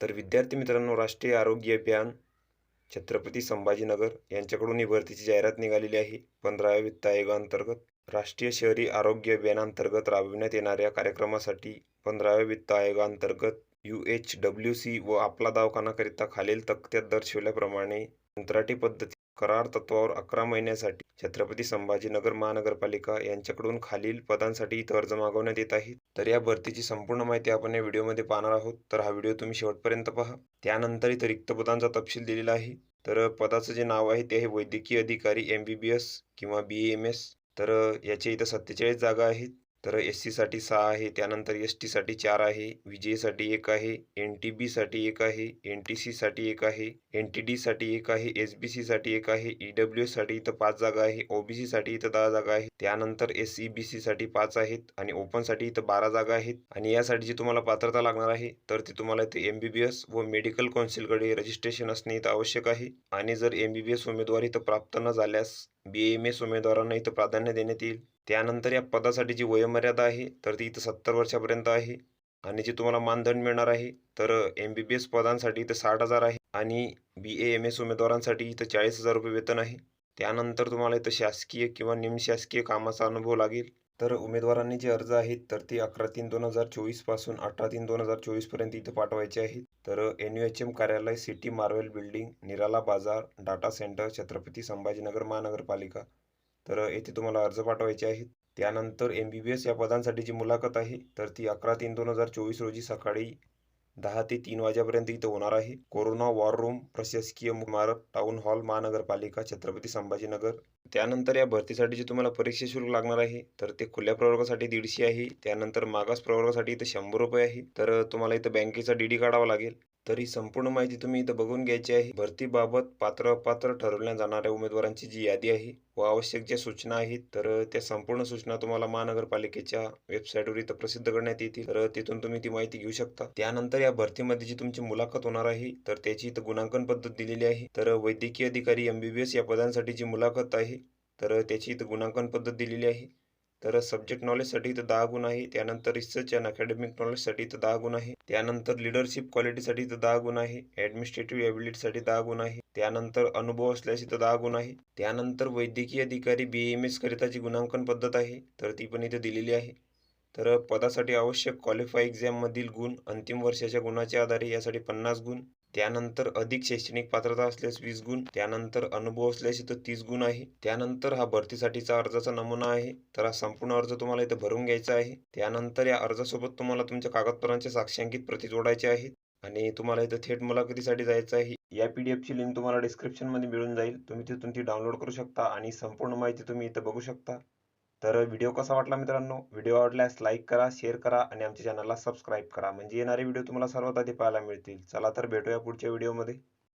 तर विद्यार्थी मित्रांनो, राष्ट्रीय आरोग्य अभियान छत्रपती संभाजीनगर यांच्याकडून ही भरतीची जाहिरात निघालेली आहे. 15व्या वित्त आयोगाअंतर्गत राष्ट्रीय शहरी आरोग्य अभियानांतर्गत राबविण्यात येणाऱ्या कार्यक्रमासाठी 15व्या वित्त आयोगाअंतर्गत UHWC व आपला दवाखानाकरिता खालील तक्त्यात दर्शविल्याप्रमाणे कंत्राटी पद्धती करार तत्वावर 11 महिन्यासाठी छत्रपती संभाजीनगर महानगरपालिका यांच्याकडून खालील पदांसाठी इथं अर्ज मागवण्यात येत आहे. तर या भरतीची संपूर्ण माहिती आपण या व्हिडिओमध्ये पाहणार आहोत. तर हा व्हिडिओ तुम्ही शेवटपर्यंत पहा. त्यानंतर इथं रिक्त पदांचा तपशील दिलेला आहे. तर पदाचं जे नाव आहे ते आहे वैद्यकीय अधिकारी MBBS किंवा BAMS. तर याच्या इथं 47 जागा आहेत. तर SC साठी 6 आहे, त्यानंतर ST साठी 4 आहे, VJ साठी 1 आहे, NTB साठी 1 आहे, NTC साठी 1 आहे, NTD साठी 1 आहे, SBC साठी 1 आहे, EWS साठी इथं 5 जागा आहे, OBC साठी इथं 10 जागा आहे, त्यानंतर SEBC साठी 5 आहेत आणि ओपन साठी इथं 12 जागा आहेत. आणि यासाठी जी तुम्हाला पात्रता लागणार आहे तर ती तुम्हाला इथे MBBS व मेडिकल काउन्सिलकडे रजिस्ट्रेशन असणे इथं आवश्यक आहे. आणि जर MBBS उमेदवार इथं प्राप्त न झाल्यास BAMS उमेदवारांना इथं प्राधान्य देण्यात येईल. त्यानंतर या पदासाठी जी वयोमर्यादा आहे तर ती इथं 70 वर्षापर्यंत आहे. आणि जे तुम्हाला मानधन मिळणार आहे तर MBBS पदांसाठी इथं 60,000 आहे आणि BAMS उमेदवारांसाठी इथं 40,000 रुपये वेतन आहे. त्यानंतर तुम्हाला इथं शासकीय किंवा निमशासकीय कामाचा अनुभव लागेल. तर उमेदवारांनी जे अर्ज आहेत तर ते 11/3/2024 पासून 18/3/2024 पर्यंत इथं पाठवायचे आहेत. तर NUHM कार्यालय, सिटी मार्वेल बिल्डिंग, निराला बाजार, डाटा सेंटर, छत्रपती संभाजीनगर महानगरपालिका. तर येथे तुम्हाला अर्ज पाठवायचे आहेत. त्यानंतर MBBS या पदांसाठी जी मुलाखत आहे तर ती 11/3/2024 रोजी सकाळी 10 ते 3 वाजेपर्यंत इथं होणार आहे. कोरोना वॉर रूम, प्रशासकीय इमारत, टाउन हॉल, महानगरपालिका, छत्रपती संभाजीनगर. त्यानंतर या भरतीसाठी जे तुम्हाला परीक्षा शुल्क लागणार आहे तर ते खुल्या प्रवर्गासाठी 150 आहे, त्यानंतर मागास प्रवर्गासाठी इथं 100 रुपये आहे. तर तुम्हाला इथं बँकेचा DD काढावा लागेल. तर ही संपूर्ण माहिती तुम्ही इथं बघून घ्यायची आहे. भरतीबाबत पात्र अपात्र ठरवल्या जाणाऱ्या उमेदवारांची जी यादी आहे व आवश्यक ज्या सूचना आहेत तर त्या संपूर्ण सूचना तुम्हाला महानगरपालिकेच्या वेबसाईटवर इथं प्रसिद्ध करण्यात येतील. तर तिथून तुम्ही ती माहिती घेऊ शकता. त्यानंतर या भरतीमध्ये जी तुमची मुलाखत होणार आहे तर त्याची इथं गुणांकन पद्धत दिलेली आहे. तर वैद्यकीय अधिकारी MBBS या पदांसाठी जी मुलाखत आहे तर त्याची इथं गुणांकन पद्धत दिलेली आहे. तर सब्जेक्ट नॉलेजसाठी इथं 10 गुण आहे, त्यानंतर रिसर्च अँड अकॅडमिक नॉलेजसाठी इथं 10 गुण आहे, त्यानंतर लिडरशिप क्वालिटीसाठी इथं 10 गुण आहे, ॲडमिनिस्ट्रेटिव्ह एबिलिटीसाठी 10 गुण आहे, त्यानंतर अनुभव असल्यास इथं 10 गुण आहे, त्यानंतर वैद्यकीय अधिकारी BAMS करिताची गुणांकन पद्धत आहे तर ती पण इथं दिलेली आहे. तर पदासाठी आवश्यक क्वालिफाय एक्झाममधील गुण अंतिम वर्षाच्या गुणाच्या आधारे यासाठी 50 गुण, त्यानंतर अधिक शैक्षणिक पात्रता असल्यास 20 गुण, त्यानंतर अनुभव असल्यास इथं 30 गुण आहे. त्यानंतर हा भरतीसाठीचा अर्जाचा नमुना आहे. तर हा संपूर्ण अर्ज तुम्हाला इथं भरून घ्यायचा आहे. त्यानंतर या अर्जासोबत तुम्हाला तुमच्या कागदपत्रांच्या साक्षांकित प्रती जोडायच्या आहेत आणि तुम्हाला इथं थेट मुलाखतीसाठी जायचं आहे. या PDFची लिंक तुम्हाला डिस्क्रिप्शनमध्ये मिळून जाईल. तुम्ही तिथून ती डाउनलोड करू शकता आणि संपूर्ण माहिती तुम्ही इथं बघू शकता. तर व्हिडिओ कसा वाटला मित्रांनो? व्हिडिओ आवडल्यास लाईक करा, शेअर करा आणि आमच्या चॅनलला सबस्क्राईब करा म्हणजे येणारे व्हिडिओ तुम्हाला सर्वात आधी पाहायला मिळतील. चला तर भेटूया पुढच्या व्हिडिओमध्ये.